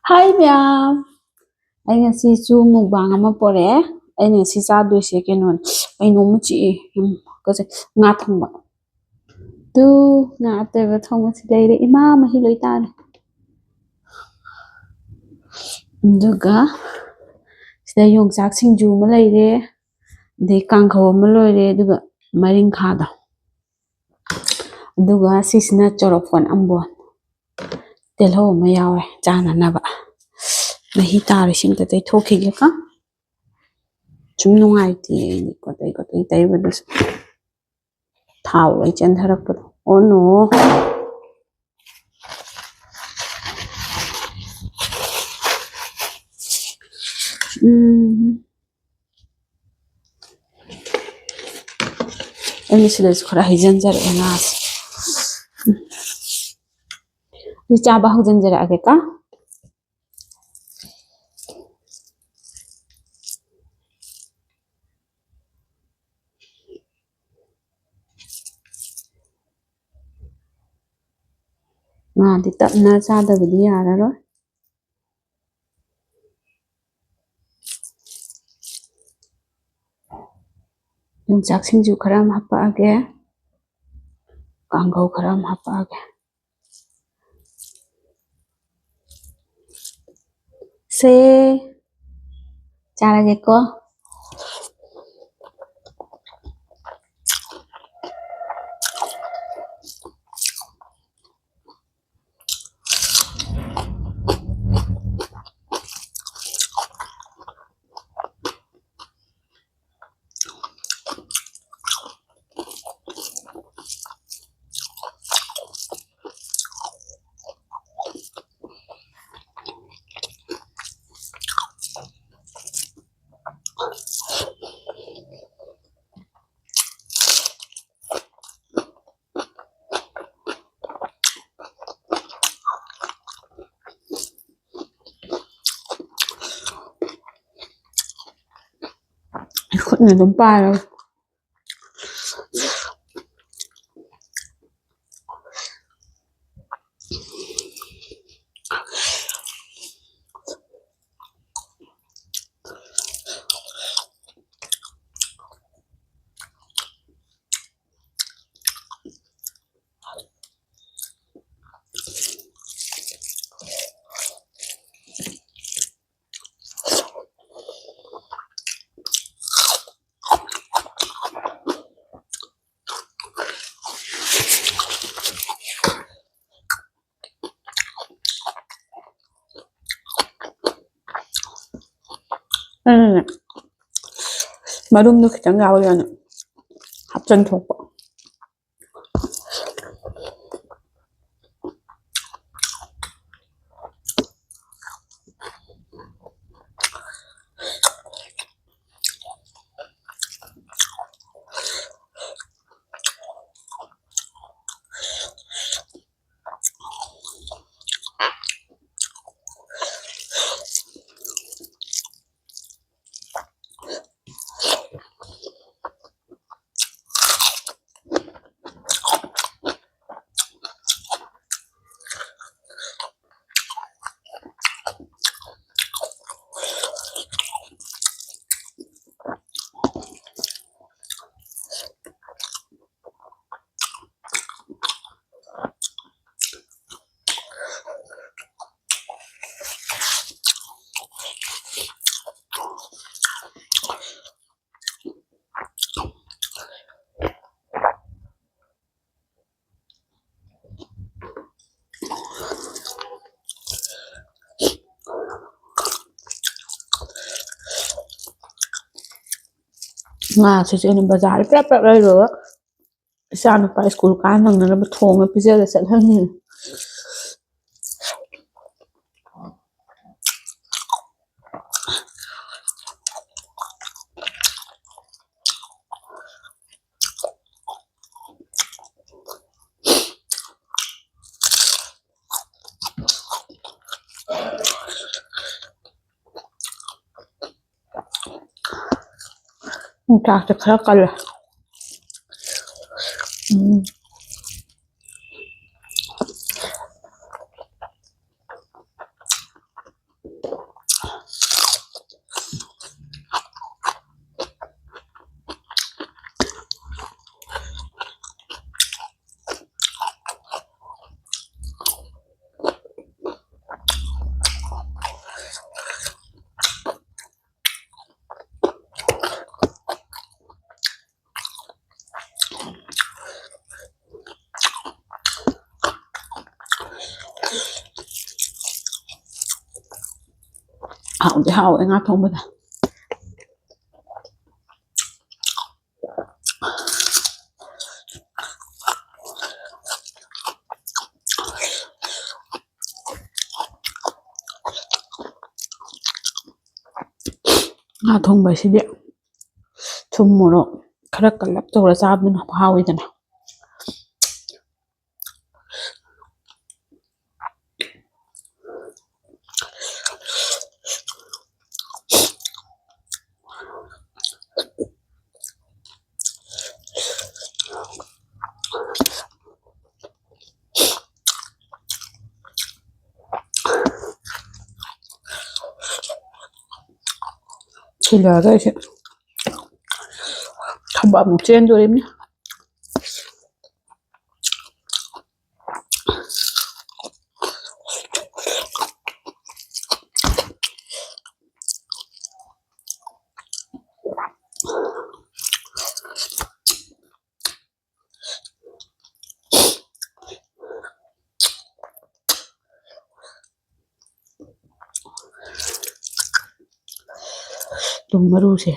ꯍꯥꯏ ꯃꯌꯥꯝ ꯑꯩ ꯉꯁꯤꯁꯨ ꯃꯨꯛꯕꯥꯡ ꯑꯃ ꯄꯣꯔꯛꯑꯦ ꯑꯩꯅ ꯉꯁꯤ ꯆꯥꯗꯣꯏꯁꯦ ꯀꯩꯅꯣꯅꯤ ꯀꯩꯅꯣꯝꯃ ꯆꯤꯛꯑꯦ ꯉꯥ ꯊꯣꯡꯕ ꯑꯗꯨ ꯉꯥ ꯑꯇꯣꯏꯕ ꯊꯣꯡꯕꯁꯤ ꯂꯩꯔꯦ ꯏꯃꯥ ꯃꯍꯤ ꯂꯣꯏ ꯇꯥꯔꯦ ꯑꯗꯨꯒ ꯁꯤꯗ ꯌꯣꯡꯆꯥꯛ ꯁꯤꯡꯖꯨ ꯑꯃ ꯂꯩꯔꯦ ꯑꯗꯩ ꯀꯥꯡꯍꯧ ꯑꯃ ꯂꯣꯏꯔꯦ ꯑꯗꯨꯒ ꯃꯔꯤꯡꯈꯥꯗꯣ ꯑꯗꯨꯒ ꯁꯤꯁꯤꯅ ꯆꯣꯔꯣꯐꯣꯟ ꯑꯝꯕꯣꯟ ꯇꯤꯜꯍꯧ ꯑꯃ ꯌꯥꯎꯔꯦ ꯆꯥꯅꯅꯕ ꯃꯍꯤ ꯇꯥꯔꯤꯁꯤ ꯑꯝꯇ ꯇꯩꯊꯣꯛꯈꯤꯒꯦꯀꯣ ꯁꯨꯝ ꯅꯨꯡꯉꯥꯏꯇꯦ ꯑꯩꯗꯤ ꯀꯣꯇꯩ ꯇꯩꯕꯗꯁꯨ ꯊꯥꯎ ꯂꯣꯏ ꯆꯦꯟꯊꯔꯛꯄꯗꯣ ꯑꯣ ꯅꯣ ꯑꯩꯅ ꯁꯤꯗꯁꯨ ꯈꯔ ꯍꯩꯖꯤꯟꯖꯔꯛꯑꯦ ꯉꯥꯁꯦ ꯁꯤ ꯆꯥꯕ ꯍꯧꯖꯤꯟꯖꯔꯛꯑꯒꯦꯀꯣ ꯉꯥꯗꯤ ꯇꯞꯅ ꯆꯥꯗꯕꯗꯤ ꯌꯥꯔꯔꯣꯏ ꯌꯣꯡꯆꯥꯛ ꯁꯤꯡꯖꯨ ꯈꯔ ꯑꯃ ꯍꯥꯞꯄꯛꯑꯒꯦ ꯀꯥꯡꯍꯧ ꯈꯔ ꯑꯃ ꯍꯥꯞꯄꯛꯑꯒꯦ ꯁꯦ ꯆꯥꯔꯒꯦꯀꯣ ꯈꯨꯠꯅ ꯑꯗꯨꯝ ꯄꯥꯏꯔꯒ ꯃꯔꯨꯝꯗꯣ ꯈꯤꯇꯪ ꯌꯥꯎꯋꯦꯅ ꯍꯥꯞꯆꯟ ꯊꯣꯛꯄ ꯉꯥꯁꯤꯁꯨ ꯑꯩꯅ ꯕꯖꯥꯔꯗ ꯄ꯭ꯔꯞ ꯂꯩꯔꯨꯔꯒ ꯏꯆꯥ ꯅꯨꯄꯥ ꯁ꯭ꯀꯨꯜ ꯀꯥ ꯅꯪꯅꯅꯕ ꯊꯣꯡꯉ ꯄꯤꯖꯔ ꯆꯠꯍꯟꯅꯤꯡꯉꯤ ꯌꯣꯡꯆꯥꯛꯁꯦ ꯈꯔ ꯀꯜꯂꯦ ꯍꯥꯎꯗꯤ ꯍꯥꯎꯋꯦ ꯉꯥ ꯊꯣꯡꯕꯗ ꯉꯥ ꯊꯣꯡꯕꯁꯤꯗꯤ ꯊꯨꯝ ꯃꯣꯔꯣꯛ ꯈꯔ ꯀꯜꯂꯞ ꯇꯧꯔ ꯆꯥꯕꯗꯨꯅ ꯍꯥꯎꯋꯤꯗꯅ ꯁꯤ ꯂꯣꯏꯔꯒ ꯑꯩꯁꯦ ꯊꯕꯛ ꯑꯃꯨꯛ ꯆꯦꯟꯗꯣꯔꯤꯕꯅꯤ ꯇꯨꯝ ꯃꯔꯨꯁꯦ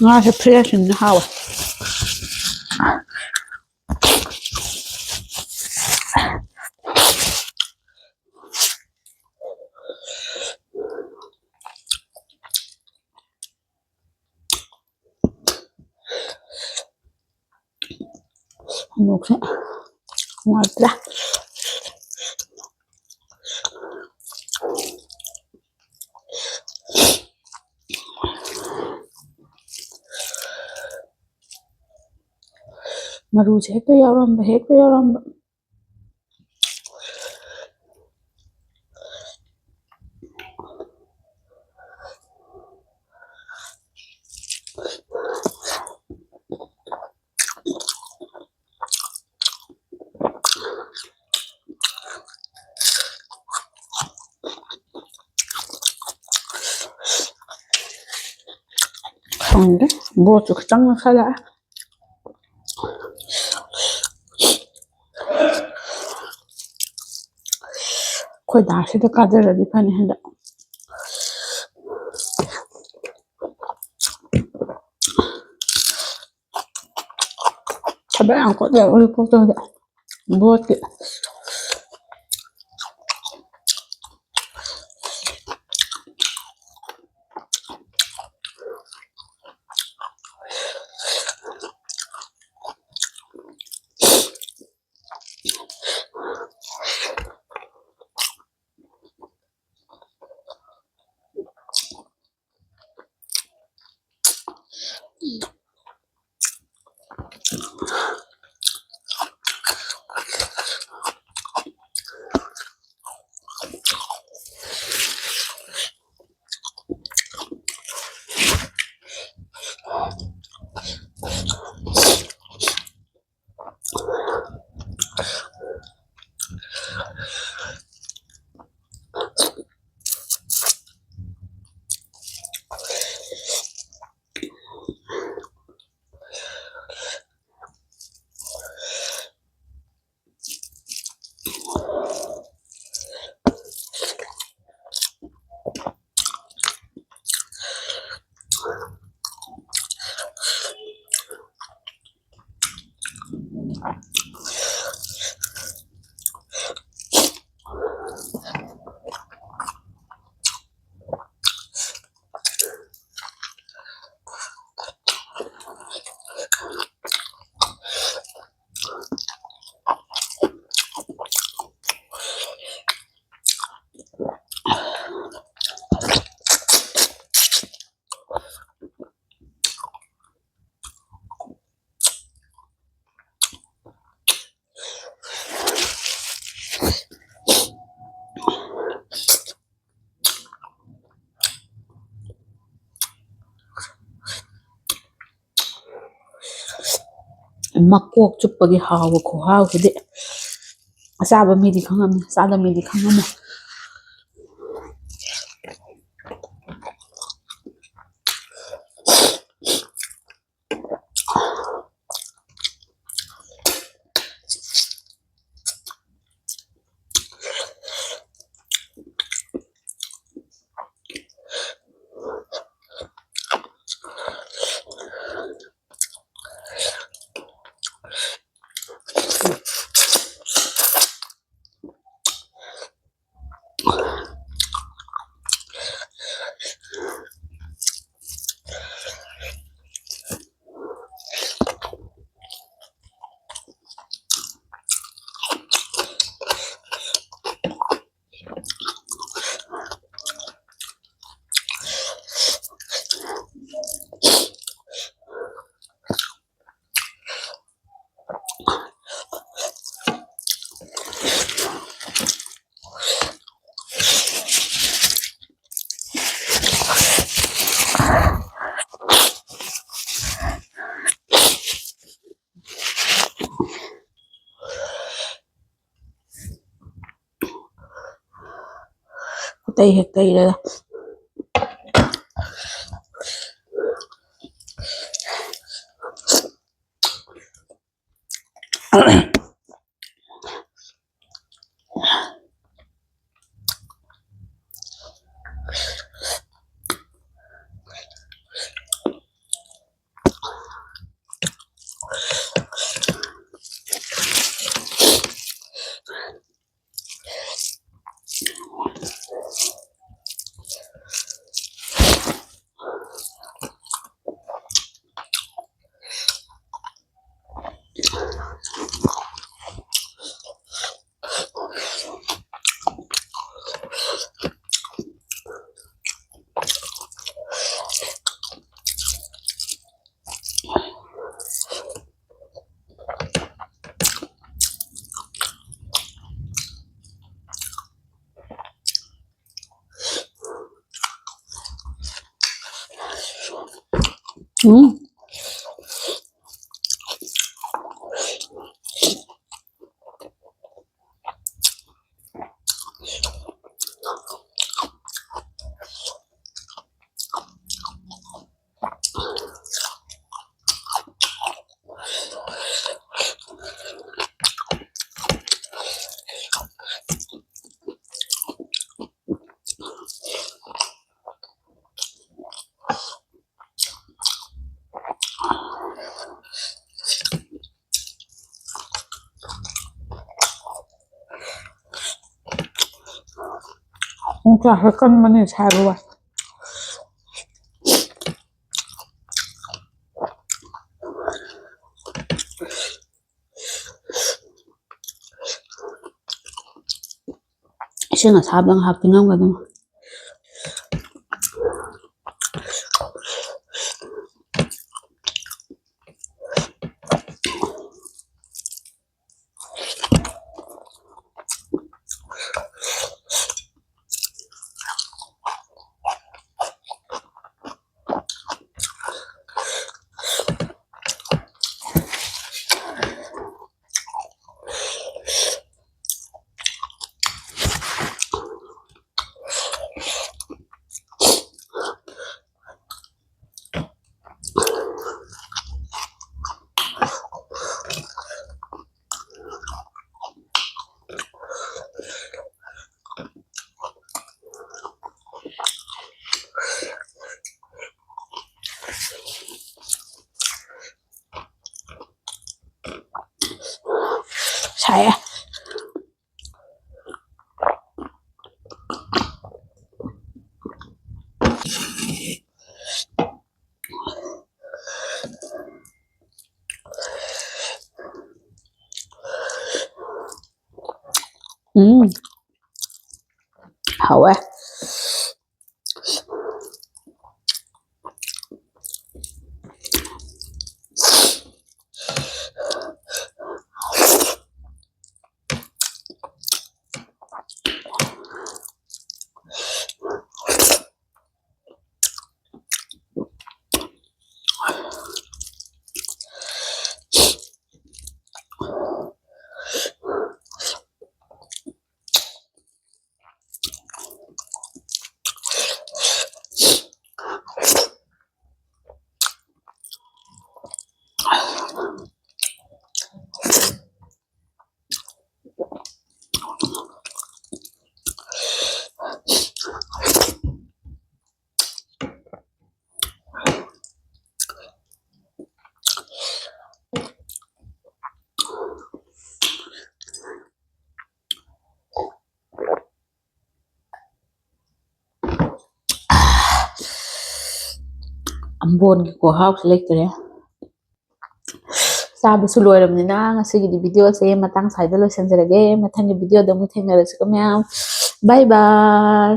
ꯉꯥꯁꯦ ꯐ꯭ꯔꯦꯁꯅꯤꯅ ꯍꯥꯎꯋꯦ ꯑꯃꯨꯛꯁꯦ ꯅꯨꯡꯉꯥꯏꯇ꯭ꯔꯦ ꯃꯔꯨꯁꯦ ꯍꯦꯛꯇ ꯌꯥꯎꯔꯝꯕ ꯍꯦꯛꯇ ꯌꯥꯎꯔꯝꯕ ꯈꯪꯗꯦ ꯕꯣꯠꯁꯨ ꯈꯤꯇꯪ ꯅꯛꯁꯜꯂꯛꯑꯦ ꯈꯣꯏꯗꯥꯁꯤꯗ ꯀꯥꯖꯔꯗꯤ ꯐꯅꯤ ꯍꯟꯗꯛ ꯊꯕꯛ ꯌꯥꯝ ꯀꯣꯠꯂꯦ ꯎꯔꯤꯄꯣꯛꯇꯨꯗ ꯕꯣꯠꯀꯤ ꯃꯀꯣꯛ ꯆꯨꯞꯄꯒꯤ ꯍꯥꯎꯕ ꯈꯨꯍꯥꯎꯁꯤꯗꯤ ꯑꯆꯥꯕ ꯃꯤꯗꯤ ꯈꯪꯉꯝꯅꯤ, ꯆꯥꯗꯕ ꯃꯤꯗꯤ ꯈꯪꯉꯝꯃꯣꯏ. ꯑꯇꯩ ꯍꯦꯛ ꯇꯩꯔꯒ ꯅꯨꯡꯁꯥꯁꯦ ꯀꯟꯕꯅꯦ ꯁꯥꯕ ꯋꯥꯏ. 이싱 ꯑꯁꯥꯕ ꯉꯥꯏꯍꯥꯛ ꯇꯤꯡꯉꯝꯒꯗꯕꯅꯤ. 사야. 하와. ꯑꯝꯕꯣꯟꯒꯤ ꯈꯨꯍꯥꯎꯁꯨ ꯂꯩꯇ꯭ꯔꯦ ꯆꯥꯕꯁꯨ ꯂꯣꯏꯔꯕꯅꯤꯅ ꯉꯁꯤꯒꯤꯗꯤ ꯚꯤꯗꯤꯑꯣꯁꯦ ꯃꯇꯥꯡ ꯁ꯭ꯋꯥꯏꯗ ꯂꯣꯏꯁꯤꯟꯖꯔꯒꯦ ꯃꯊꯪꯒꯤ ꯚꯤꯗꯤꯑꯣꯗ ꯑꯃꯨꯛ ꯊꯦꯡꯅꯔꯁꯤꯀꯣ ꯃꯌꯥꯝ ꯕꯥꯏ ꯕꯥꯏ